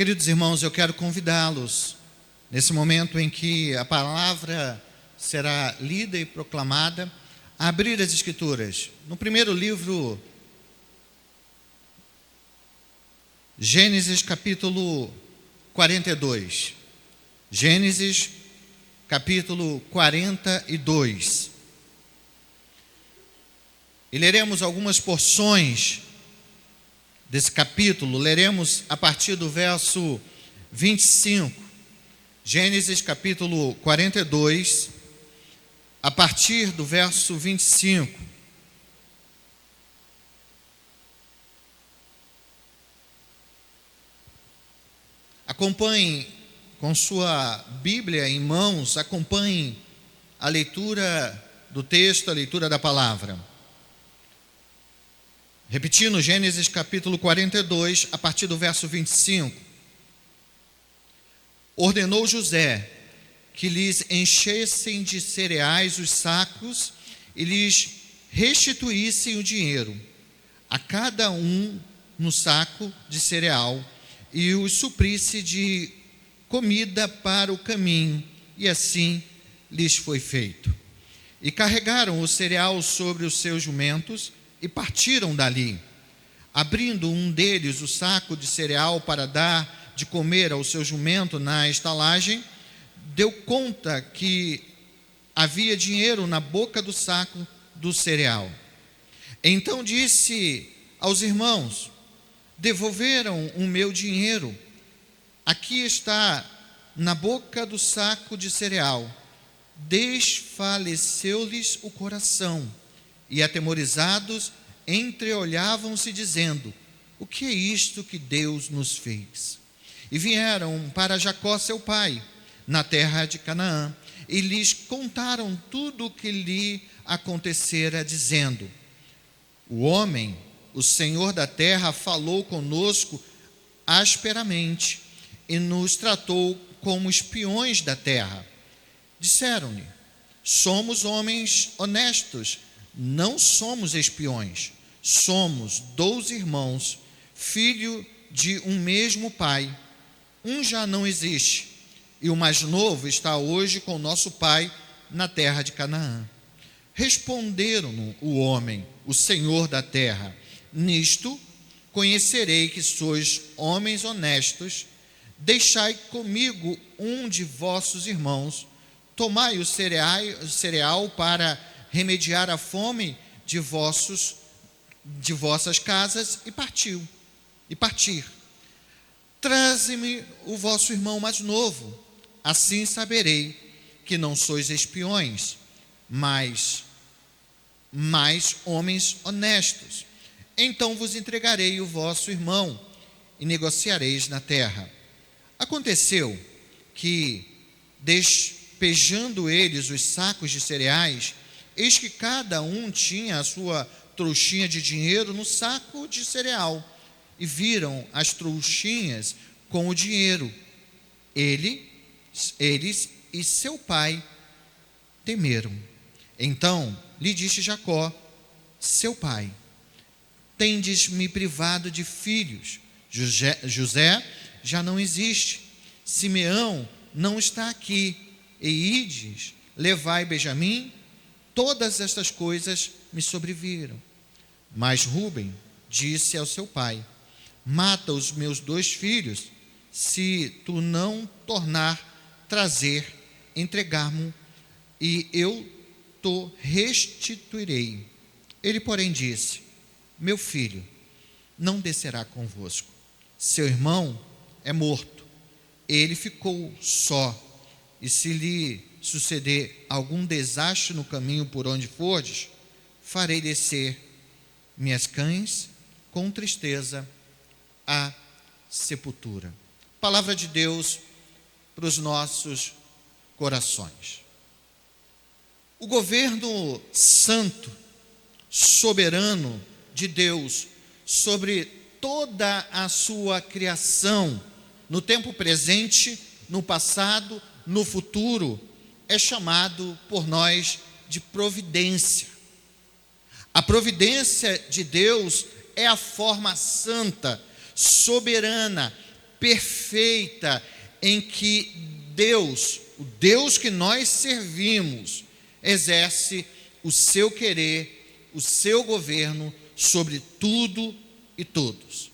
Queridos irmãos, eu quero convidá-los, nesse momento em que a palavra será lida e proclamada, a abrir as Escrituras. No primeiro livro, Gênesis capítulo 42. Gênesis capítulo 42. E leremos algumas porções desse capítulo. Leremos a partir do verso 25. Gênesis capítulo 42, a partir do verso 25. Acompanhe com sua Bíblia em mãos, acompanhe a leitura do texto, a leitura da palavra. Repetindo, Gênesis capítulo 42, a partir do verso 25. Ordenou José que lhes enchessem de cereais os sacos e lhes restituíssem o dinheiro, a cada um no saco de cereal, e os suprisse de comida para o caminho, e assim lhes foi feito. E carregaram o cereal sobre os seus jumentos e partiram dali. Abrindo um deles o saco de cereal para dar de comer ao seu jumento na estalagem, deu conta que havia dinheiro na boca do saco do cereal. Então disse aos irmãos: devolveram o meu dinheiro. Aqui está na boca do saco de cereal. Desfaleceu-lhes o coração, e atemorizados entreolhavam-se, dizendo: o que é isto que Deus nos fez? E vieram para Jacó seu pai, na terra de Canaã, e lhes contaram tudo o que lhe acontecera, dizendo: o homem, o Senhor da terra, falou conosco asperamente e nos tratou como espiões da terra. Disseram-lhe: somos homens honestos, não somos espiões. Somos 12 irmãos, filho de um mesmo pai. Um já não existe, e o mais novo está hoje com nosso pai na terra de Canaã. Responderam o homem, o Senhor da terra: nisto conhecerei que sois homens honestos. Deixai comigo um de vossos irmãos, tomai o cereal para remediar a fome de vossas casas, e partir. Traze-me o vosso irmão mais novo, assim saberei que não sois espiões, mas homens honestos. Então vos entregarei o vosso irmão e negociareis na terra. Aconteceu que, despejando eles os sacos de cereais, eis que cada um tinha a sua trouxinha de dinheiro no saco de cereal, e viram as trouxinhas com o dinheiro. Eles e seu pai temeram. Então lhe disse Jacó, seu pai: tendes-me privado de filhos. José já não existe, Simeão não está aqui, e ides, levai Benjamim. Todas estas coisas me sobreviram. Mas Rúben disse ao seu pai: mata os meus 2 filhos, se tu não tornar trazer, entregar-me, e eu te restituirei. Ele, porém, disse: meu filho não descerá convosco. Seu irmão é morto. Ele ficou só, e se lhe suceder algum desastre no caminho por onde fordes, farei descer minhas cães com tristeza à sepultura. Palavra de Deus para os nossos corações. O governo santo, soberano de Deus sobre toda a sua criação, no tempo presente, no passado, no futuro, é chamado por nós de providência. A providência de Deus é a forma santa, soberana, perfeita em que Deus, o Deus que nós servimos, exerce o seu querer, o seu governo sobre tudo e todos.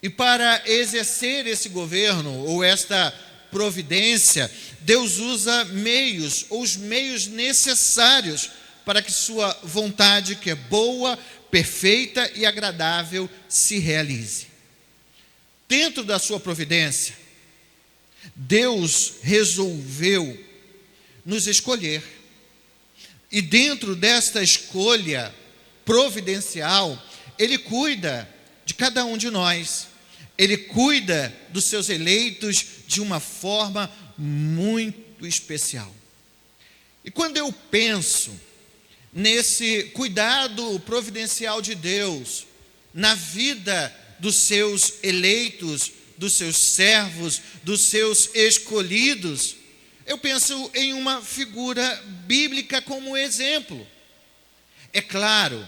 E para exercer esse governo ou esta providência, Deus usa meios, ou os meios necessários para que sua vontade, que é boa, perfeita e agradável, se realize. Dentro da sua providência, Deus resolveu nos escolher. E dentro desta escolha providencial, Ele cuida de cada um de nós. Ele cuida dos seus eleitos de uma forma muito especial. E quando eu penso nesse cuidado providencial de Deus na vida dos seus eleitos, dos seus servos, dos seus escolhidos, eu penso em uma figura bíblica como exemplo. É claro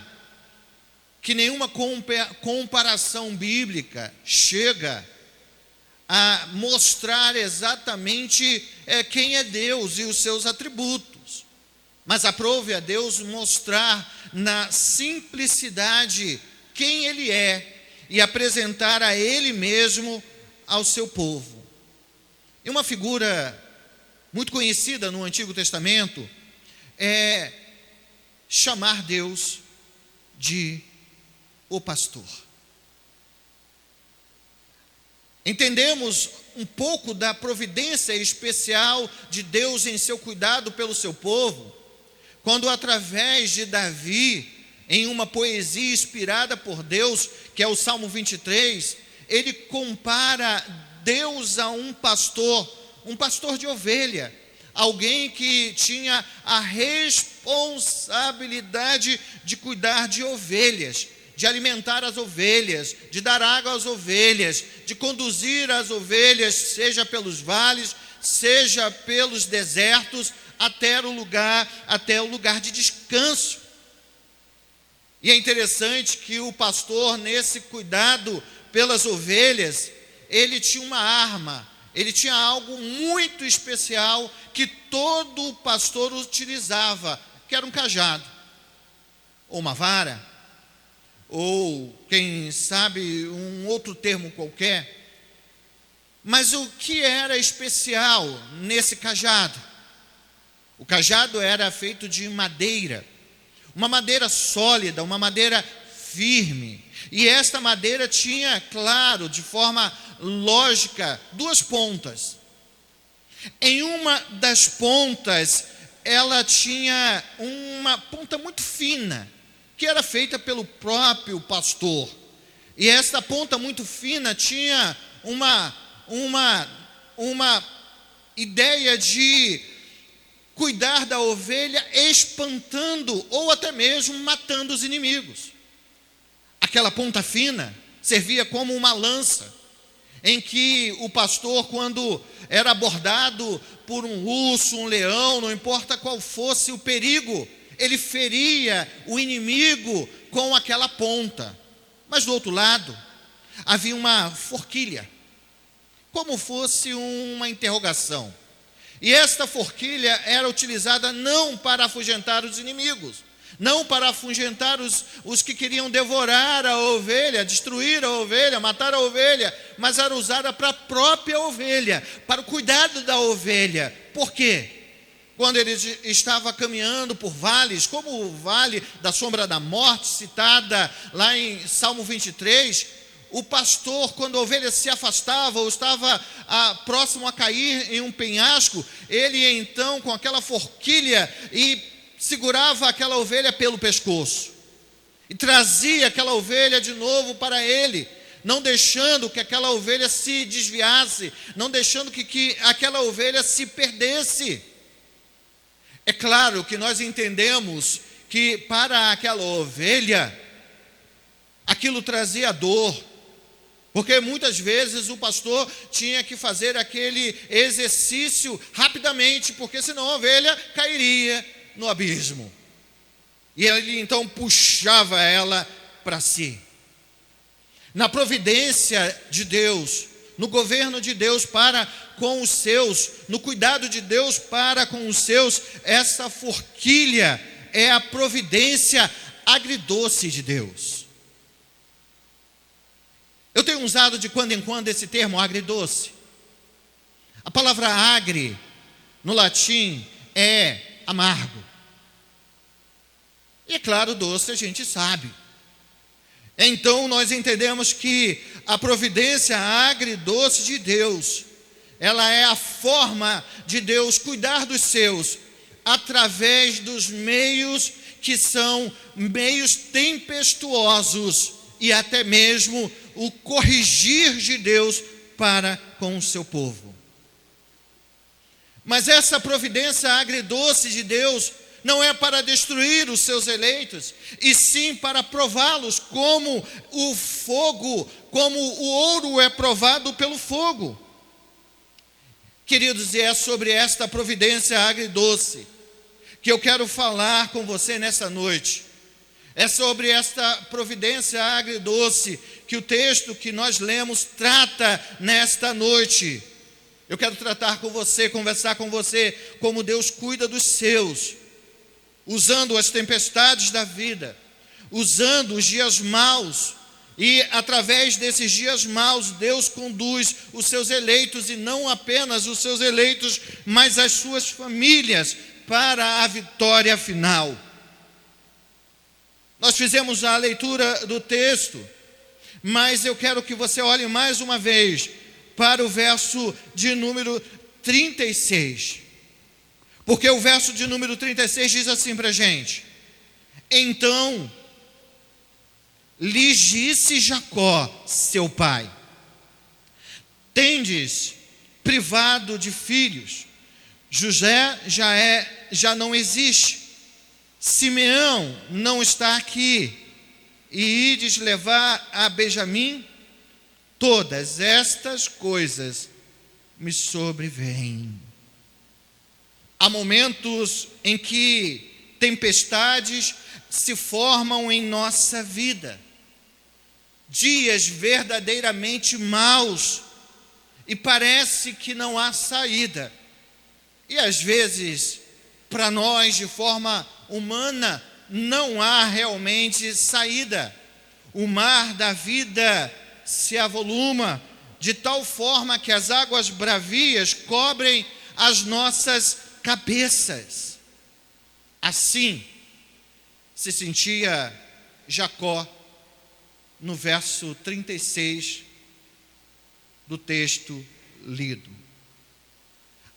que nenhuma comparação bíblica chega a mostrar exatamente quem é Deus e os seus atributos, mas aprove a Deus mostrar na simplicidade quem Ele é e apresentar a Ele mesmo ao seu povo. E uma figura muito conhecida no Antigo Testamento é chamar Deus de o pastor. Entendemos um pouco da providência especial de Deus em seu cuidado pelo seu povo, quando através de Davi, em uma poesia inspirada por Deus, que é o Salmo 23, ele compara Deus a um pastor de ovelha, alguém que tinha a responsabilidade de cuidar de ovelhas, de alimentar as ovelhas, de dar água às ovelhas, de conduzir as ovelhas, seja pelos vales, seja pelos desertos, até o lugar de descanso. E é interessante que o pastor, nesse cuidado pelas ovelhas, ele tinha uma arma, ele tinha algo muito especial que todo pastor utilizava, que era um cajado, ou uma vara, ou quem sabe um outro termo qualquer. Mas o que era especial nesse cajado? O cajado era feito de madeira, uma madeira sólida, uma madeira firme. E esta madeira tinha, claro, de forma lógica, duas pontas. Em uma das pontas, ela tinha uma ponta muito fina, que era feita pelo próprio pastor. E esta ponta muito fina tinha uma ideia de cuidar da ovelha, espantando ou até mesmo matando os inimigos. Aquela ponta fina servia como uma lança, em que o pastor, quando era abordado por um urso, um leão, não importa qual fosse o perigo, ele feria o inimigo com aquela ponta. Mas do outro lado, havia uma forquilha, como fosse uma interrogação. E esta forquilha era utilizada não para afugentar os inimigos, não para afugentar os que queriam devorar a ovelha, destruir a ovelha, matar a ovelha, mas era usada para a própria ovelha, para o cuidado da ovelha. Por quê? Quando ele estava caminhando por vales, como o vale da sombra da morte, citada lá em Salmo 23, o pastor, quando a ovelha se afastava ou estava próximo a cair em um penhasco, ele então, com aquela forquilha, segurava aquela ovelha pelo pescoço e trazia aquela ovelha de novo para ele, não deixando que aquela ovelha se desviasse, não deixando que aquela ovelha se perdesse. É claro que nós entendemos que para aquela ovelha, aquilo trazia dor, porque muitas vezes o pastor tinha que fazer aquele exercício rapidamente, porque senão a ovelha cairia no abismo. E ele então puxava ela para si. Na providência de Deus, no governo de Deus para com os seus, no cuidado de Deus para com os seus. Essa forquilha é a providência agridoce de Deus. Eu tenho usado de quando em quando esse termo agridoce. A palavra agri, no latim, é amargo. E é claro, doce a gente sabe. Então nós entendemos que a providência agridoce de Deus, ela é a forma de Deus cuidar dos seus, através dos meios que são meios tempestuosos, e até mesmo o corrigir de Deus para com o seu povo. Mas essa providência agridoce de Deus não é para destruir os seus eleitos, e sim para prová-los, como o fogo, como o ouro é provado pelo fogo. Queridos, e é sobre esta providência agridoce que eu quero falar com você nessa noite. É sobre esta providência agridoce que o texto que nós lemos trata nesta noite. Eu quero tratar com você, conversar com você, como Deus cuida dos seus, usando as tempestades da vida, usando os dias maus, e através desses dias maus, Deus conduz os seus eleitos, e não apenas os seus eleitos, mas as suas famílias, para a vitória final. Nós fizemos a leitura do texto, mas eu quero que você olhe mais uma vez para o verso de número 36. Porque o verso de número 36 diz assim para a gente: então lhes disse Jacó, seu pai: tendes privado de filhos, José já não existe, Simeão não está aqui, e ides levar a Benjamim. Todas estas coisas me sobrevêm. Há momentos em que tempestades se formam em nossa vida, dias verdadeiramente maus, e parece que não há saída. E às vezes, para nós, de forma humana, não há realmente saída. O mar da vida se avoluma de tal forma que as águas bravias cobrem as nossas cabeças. Assim se sentia Jacó no verso 36 do texto lido.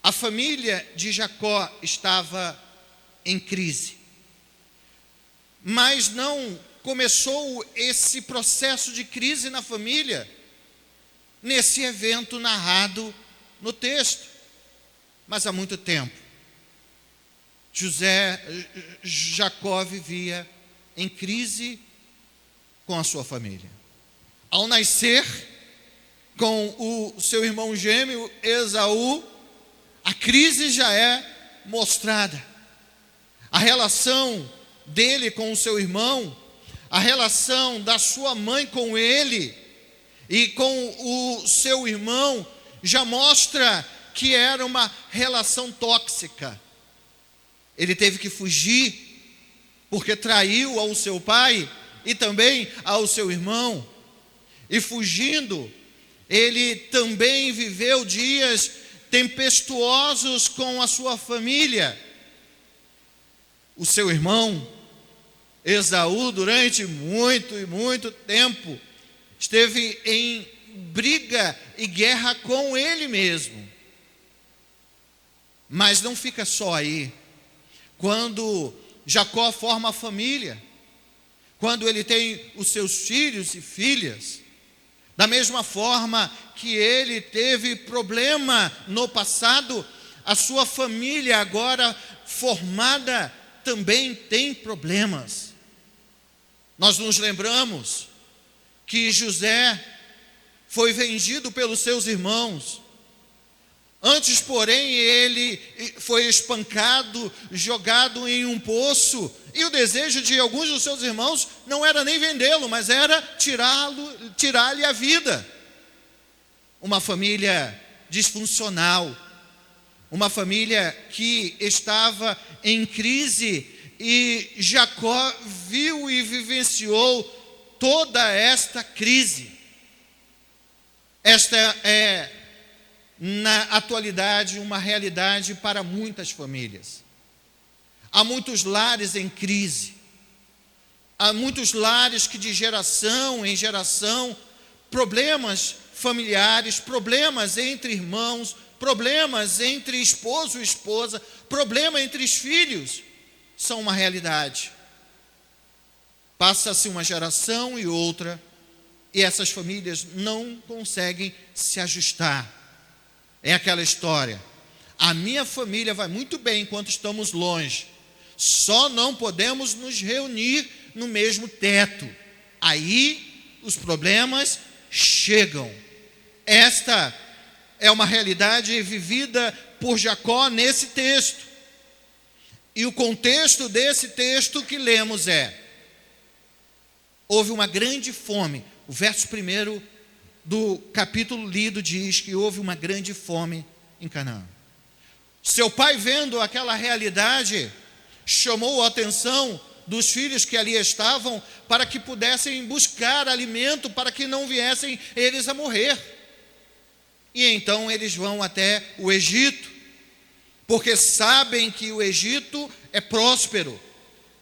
A família de Jacó estava em crise, mas não começou esse processo de crise na família nesse evento narrado no texto, mas há muito tempo. Jacó vivia em crise com a sua família. Ao nascer com o seu irmão gêmeo Esaú, a crise já é mostrada. A relação dele com o seu irmão, a relação da sua mãe com ele e com o seu irmão já mostra que era uma relação tóxica. Ele teve que fugir porque traiu ao seu pai e também ao seu irmão. E fugindo, ele também viveu dias tempestuosos com a sua família. O seu irmão Esaú, durante muito tempo, esteve em briga e guerra com ele mesmo. Mas não fica só aí. Quando Jacó forma a família, quando ele tem os seus filhos e filhas, da mesma forma que ele teve problema no passado, a sua família agora formada também tem problemas. Nós nos lembramos que José foi vendido pelos seus irmãos. Antes, porém, ele foi espancado, jogado em um poço, e o desejo de alguns dos seus irmãos não era nem vendê-lo, mas era tirar-lhe a vida. uma família disfuncional, uma família que estava em crise, e Jacó viu e vivenciou toda esta crise. Esta é, na atualidade, uma realidade para muitas famílias. Há muitos lares em crise, há muitos lares que de geração em geração, problemas familiares, problemas entre irmãos, problemas entre esposo e esposa, problema entre os filhos, são uma realidade. Passa-se uma geração e outra, e essas famílias não conseguem se ajustar. É aquela história: a minha família vai muito bem enquanto estamos longe, só não podemos nos reunir no mesmo teto. Aí os problemas chegam. Esta é uma realidade vivida por Jacó nesse texto. E o contexto desse texto que lemos é: houve uma grande fome. O verso 1 do capítulo lido diz que houve uma grande fome em Canaã. Seu pai, vendo aquela realidade, chamou a atenção dos filhos que ali estavam para que pudessem buscar alimento, para que não viessem eles a morrer. E então eles vão até o Egito, porque sabem que o Egito é próspero,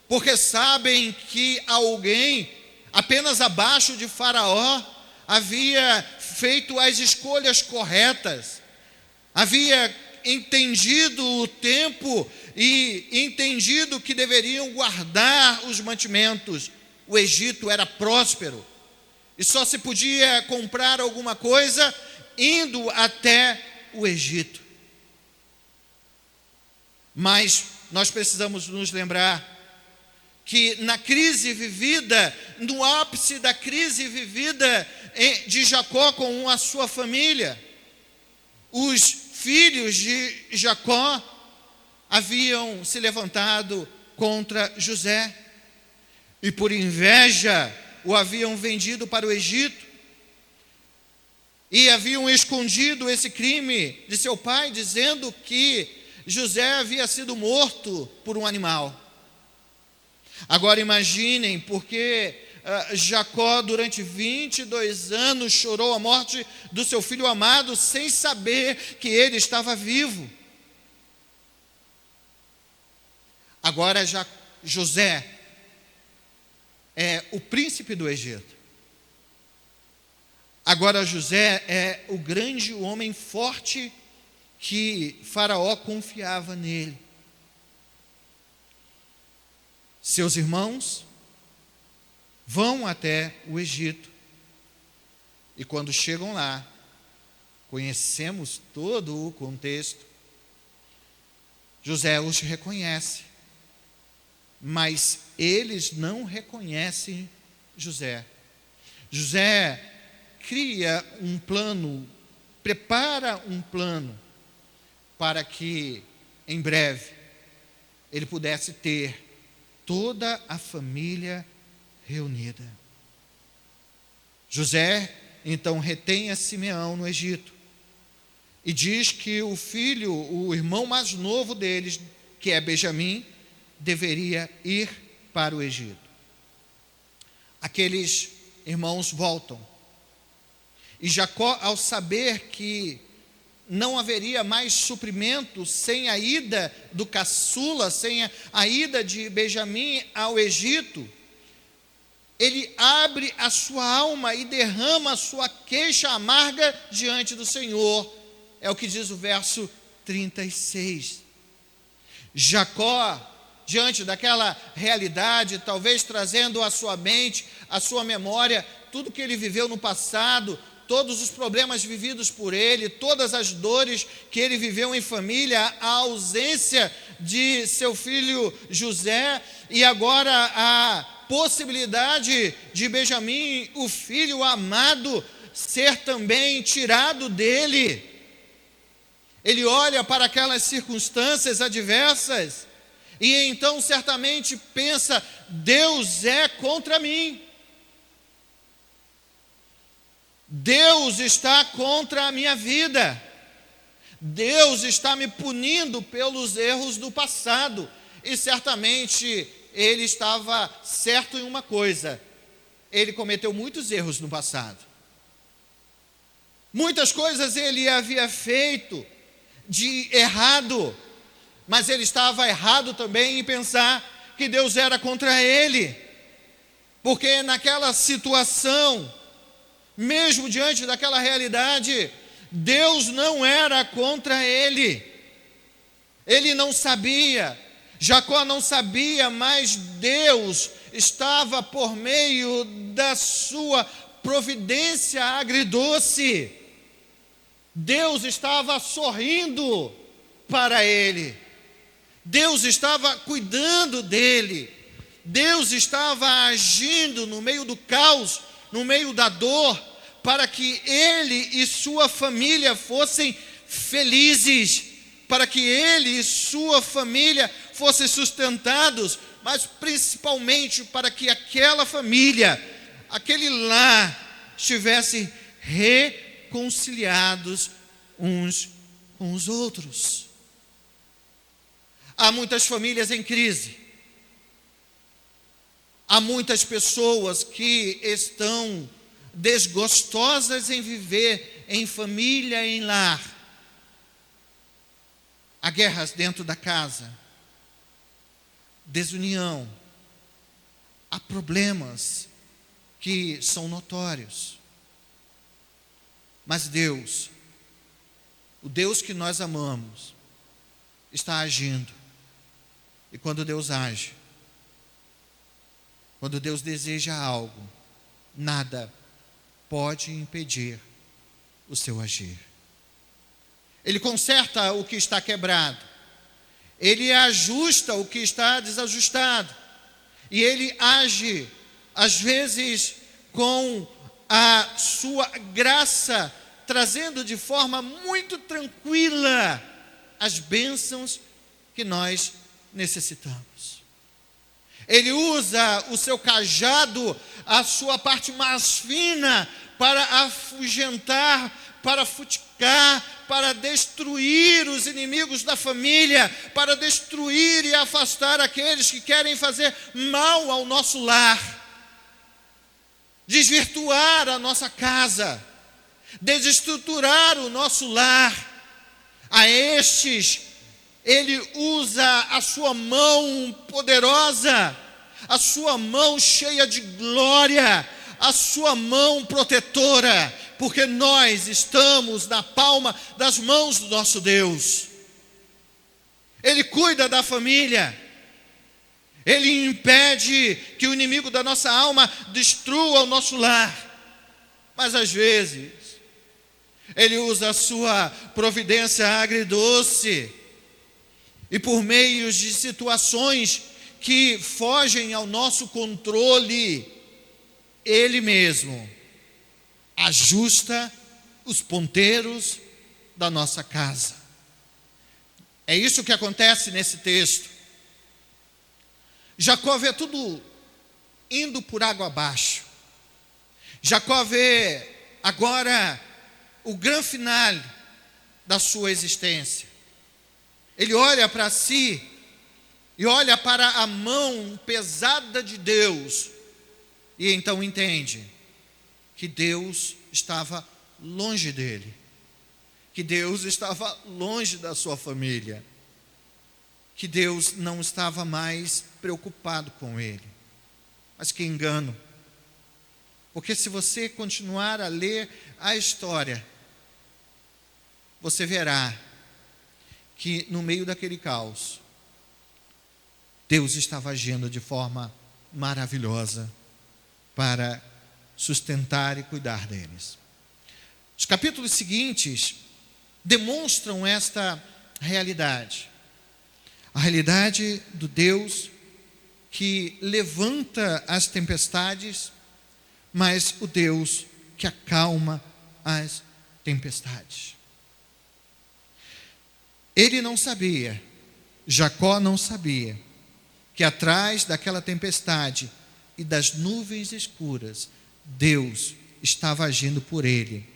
porque sabem que alguém apenas abaixo de Faraó havia feito as escolhas corretas, havia entendido o tempo e entendido que deveriam guardar os mantimentos. O Egito era próspero e só se podia comprar alguma coisa indo até o Egito. Mas nós precisamos nos lembrar que na crise vivida, no ápice da crise vivida de Jacó com a sua família, os filhos de Jacó haviam se levantado contra José e por inveja o haviam vendido para o Egito e haviam escondido esse crime de seu pai, dizendo que José havia sido morto por um animal. Agora imaginem, porque Jacó durante 22 anos chorou a morte do seu filho amado sem saber que ele estava vivo. Agora José é o príncipe do Egito. Agora José é o grande homem forte que Faraó confiava nele. Seus irmãos vão até o Egito e quando chegam lá, conhecemos todo o contexto. José os reconhece, mas eles não reconhecem José. José cria um plano, prepara um plano para que em breve ele pudesse ter toda a família reunida. José então retém a Simeão no Egito e diz que o filho, o irmão mais novo deles, que é Benjamim, deveria ir para o Egito. Aqueles irmãos voltam e Jacó, ao saber que não haveria mais suprimento sem a ida do caçula, sem a ida de Benjamim ao Egito, ele abre a sua alma e derrama a sua queixa amarga diante do Senhor. É o que diz o verso 36. Jacó, diante daquela realidade, talvez trazendo à sua mente, à sua memória, tudo que ele viveu no passado, todos os problemas vividos por ele, todas as dores que ele viveu em família, a ausência de seu filho José, e agora a possibilidade de Benjamim, o filho amado, ser também tirado dele. Ele olha para aquelas circunstâncias adversas e então certamente pensa: Deus é contra mim. Deus está contra a minha vida. Deus está me punindo pelos erros do passado. E certamente ele estava certo em uma coisa: ele cometeu muitos erros no passado. Muitas coisas ele havia feito de errado, mas ele estava errado também em pensar que Deus era contra ele, porque naquela situação, mesmo diante daquela realidade, Deus não era contra ele. Ele não sabia, Jacó não sabia, mas Deus estava por meio da sua providência agridoce. Deus estava sorrindo para ele. Deus estava cuidando dele. Deus estava agindo no meio do caos, no meio da dor, para que ele e sua família fossem felizes, para que ele e sua família fossem sustentados, mas principalmente para que aquela família, aquele lar, estivessem reconciliados uns com os outros. Há muitas famílias em crise. Há muitas pessoas que estão desgostosas em viver em família, em lar. Há guerras dentro da casa, desunião, há problemas que são notórios. Mas Deus, o Deus que nós amamos, está agindo. E quando Deus age, quando Deus deseja algo, nada pode impedir o seu agir. Ele conserta o que está quebrado, ele ajusta o que está desajustado, e ele age, às vezes, com a sua graça, trazendo de forma muito tranquila as bênçãos que nós necessitamos. Ele usa o seu cajado, a sua parte mais fina, para afugentar, para futicar, para destruir os inimigos da família, para destruir e afastar aqueles que querem fazer mal ao nosso lar, desvirtuar a nossa casa, desestruturar o nosso lar. A estes, ele usa a sua mão poderosa, a sua mão cheia de glória, a sua mão protetora, porque nós estamos na palma das mãos do nosso Deus. Ele cuida da família, ele impede que o inimigo da nossa alma destrua o nosso lar, mas às vezes ele usa a sua providência agridoce, e por meio de situações que fogem ao nosso controle, ele mesmo ajusta os ponteiros da nossa casa. É isso que acontece nesse texto. Jacó vê tudo indo por água abaixo. Jacó vê agora o grande final da sua existência. Ele olha para si e olha para a mão pesada de Deus, e então entende que Deus estava longe dele, que Deus estava longe da sua família, que Deus não estava mais preocupado com ele. Mas que engano, porque se você continuar a ler a história, você verá que no meio daquele caos, Deus estava agindo de forma maravilhosa para sustentar e cuidar deles. Os capítulos seguintes demonstram esta realidade. A realidade do Deus que levanta as tempestades, mas o Deus que acalma as tempestades. Ele não sabia, Jacó não sabia, que atrás daquela tempestade e das nuvens escuras, Deus estava agindo por ele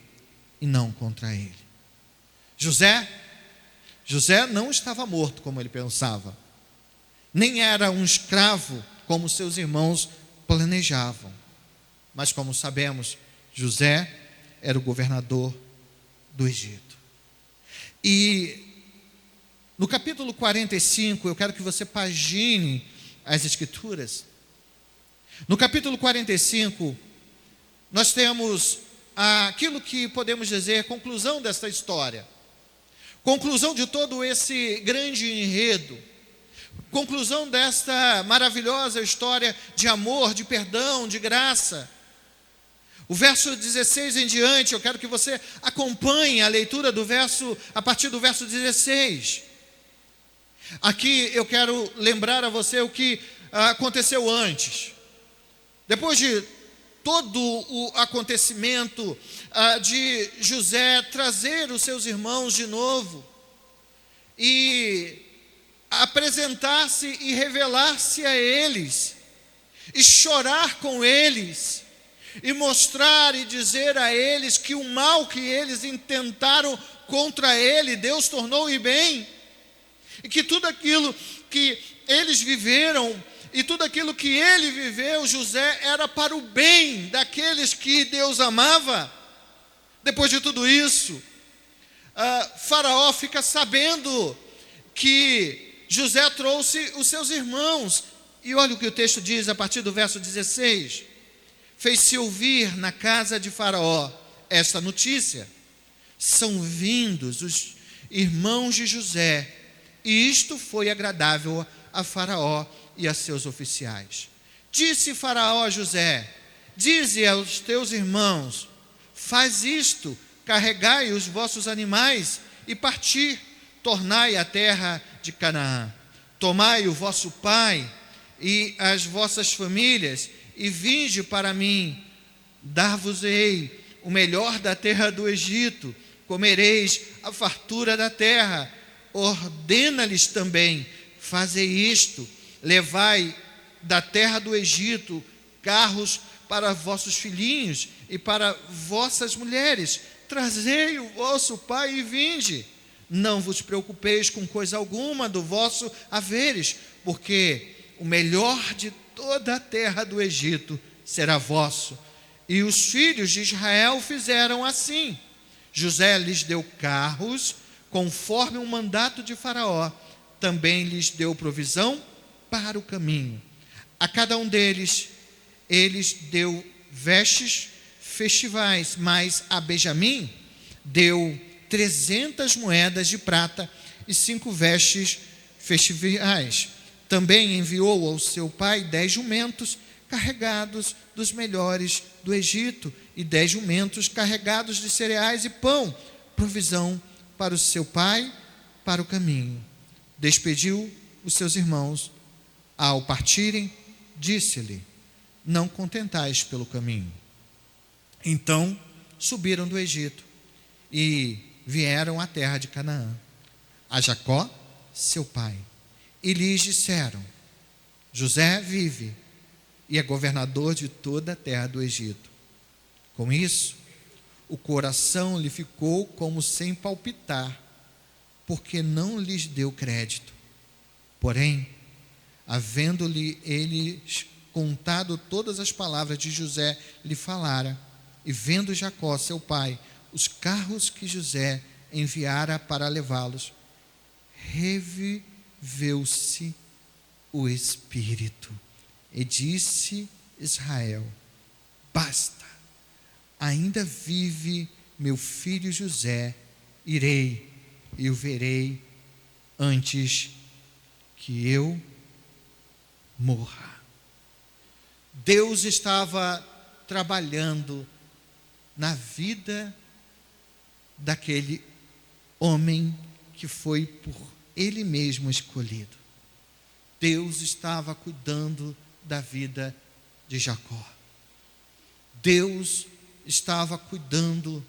e não contra ele. José não estava morto como ele pensava, nem era um escravo como seus irmãos planejavam. Mas como sabemos, José era o governador do Egito. E no capítulo 45, eu quero que você pagine as Escrituras. No capítulo 45, nós temos aquilo que podemos dizer, conclusão desta história. Conclusão de todo esse grande enredo. Conclusão desta maravilhosa história de amor, de perdão, de graça. O verso 16 em diante, eu quero que você acompanhe a leitura do verso, a partir do verso 16. Aqui eu quero lembrar a você o que aconteceu antes. Depois de todo o acontecimento de José trazer os seus irmãos de novo e apresentar-se e revelar-se a eles, e chorar com eles, e mostrar e dizer a eles que o mal que eles intentaram contra ele, Deus tornou em bem, e que tudo aquilo que eles viveram, e tudo aquilo que ele viveu, José, era para o bem daqueles que Deus amava. Depois de tudo isso, Faraó fica sabendo que José trouxe os seus irmãos, e olha o que o texto diz a partir do verso 16: fez-se ouvir na casa de Faraó esta notícia: são vindos os irmãos de José, e isto foi agradável a Faraó e a seus oficiais. Disse Faraó a José: dize aos teus irmãos, faz isto, carregai os vossos animais e partir, tornai a terra de Canaã, tomai o vosso pai e as vossas famílias, e vinde para mim, dar-vos-ei o melhor da terra do Egito, comereis a fartura da terra. Ordena-lhes também, fazei isto, levai da terra do Egito carros para vossos filhinhos e para vossas mulheres, trazei o vosso pai e vinde. Não vos preocupeis com coisa alguma do vosso haveres, porque o melhor de toda a terra do Egito será vosso. E os filhos de Israel fizeram assim. José lhes deu carros, conforme o mandato de Faraó, também lhes deu provisão para o caminho. A cada um deles, eles deu vestes festivais, mas a Benjamim deu 300 moedas de prata e 5 vestes festivais. Também enviou ao seu pai 10 jumentos carregados dos melhores do Egito, e 10 jumentos carregados de cereais e pão, provisão para o seu pai, para o caminho. Despediu os seus irmãos. Ao partirem, disse-lhe: não contentais pelo caminho. Então subiram do Egito e vieram à terra de Canaã, a Jacó, seu pai, e lhes disseram: José vive e é governador de toda a terra do Egito. Com isso, o coração lhe ficou como sem palpitar, porque não lhes deu crédito. Porém, havendo-lhe eles contado todas as palavras de José lhe falara, e vendo Jacó, seu pai, os carros que José enviara para levá-los, reviveu-se o espírito, e disse Israel: basta, ainda vive meu filho José, irei e o verei antes que eu morra. Deus estava trabalhando na vida daquele homem que foi por ele mesmo escolhido. Deus estava cuidando da vida de Jacó. Deus estava cuidando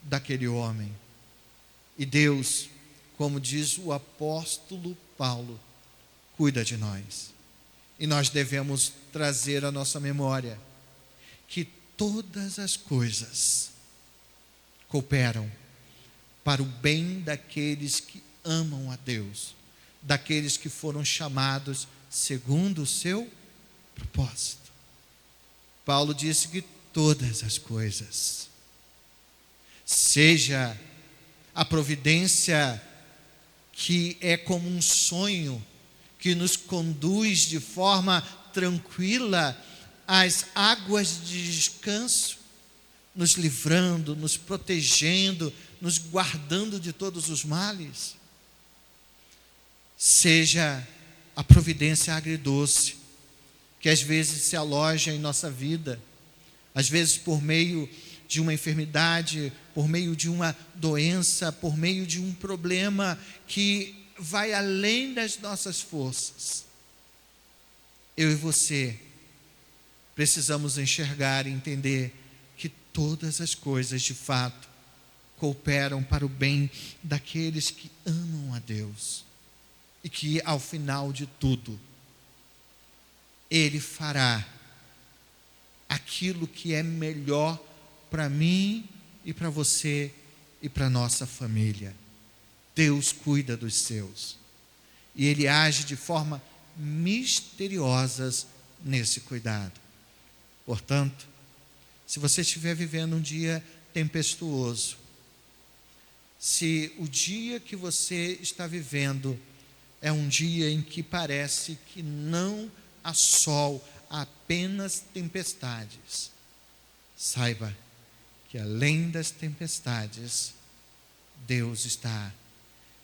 daquele homem. E Deus, como diz o apóstolo Paulo, cuida de nós. E nós devemos trazer à nossa memória que todas as coisas cooperam para o bem daqueles que amam a Deus, daqueles que foram chamados segundo o seu propósito. Paulo disse que todas as coisas, seja a providência que é como um sonho, que nos conduz de forma tranquila às águas de descanso, nos livrando, nos protegendo, nos guardando de todos os males. Seja a providência agridoce, que às vezes se aloja em nossa vida, às vezes por meio de uma enfermidade, por meio de uma doença, por meio de um problema que vai além das nossas forças. Eu e você precisamos enxergar e entender que todas as coisas, de fato, cooperam para o bem daqueles que amam a Deus. E que, ao final de tudo, Ele fará aquilo que é melhor para mim e para você e para nossa família. Deus cuida dos seus. E Ele age de forma misteriosas nesse cuidado. Portanto, se você estiver vivendo um dia tempestuoso, se o dia que você está vivendo é um dia em que parece que não há sol, há apenas tempestades, saiba que além das tempestades, Deus está,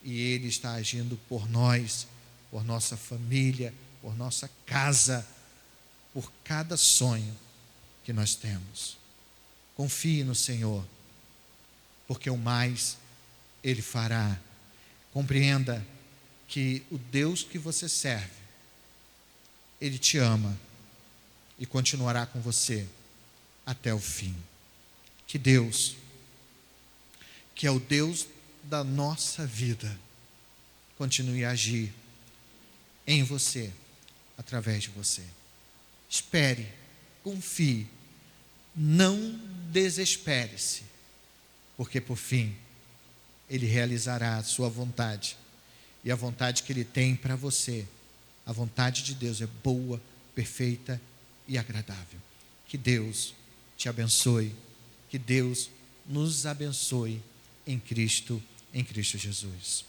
e Ele está agindo por nós, por nossa família, por nossa casa, por cada sonho que nós temos. Confie no Senhor, porque o mais Ele fará. Compreenda que o Deus que você serve, Ele te ama e continuará com você até o fim. Que Deus, que é o Deus da nossa vida, continue a agir em você, através de você. Espere, confie, não desespere-se, porque por fim Ele realizará a sua vontade, e a vontade que Ele tem para você, a vontade de Deus é boa, perfeita e agradável. Que Deus te abençoe, que Deus nos abençoe em Cristo Jesus.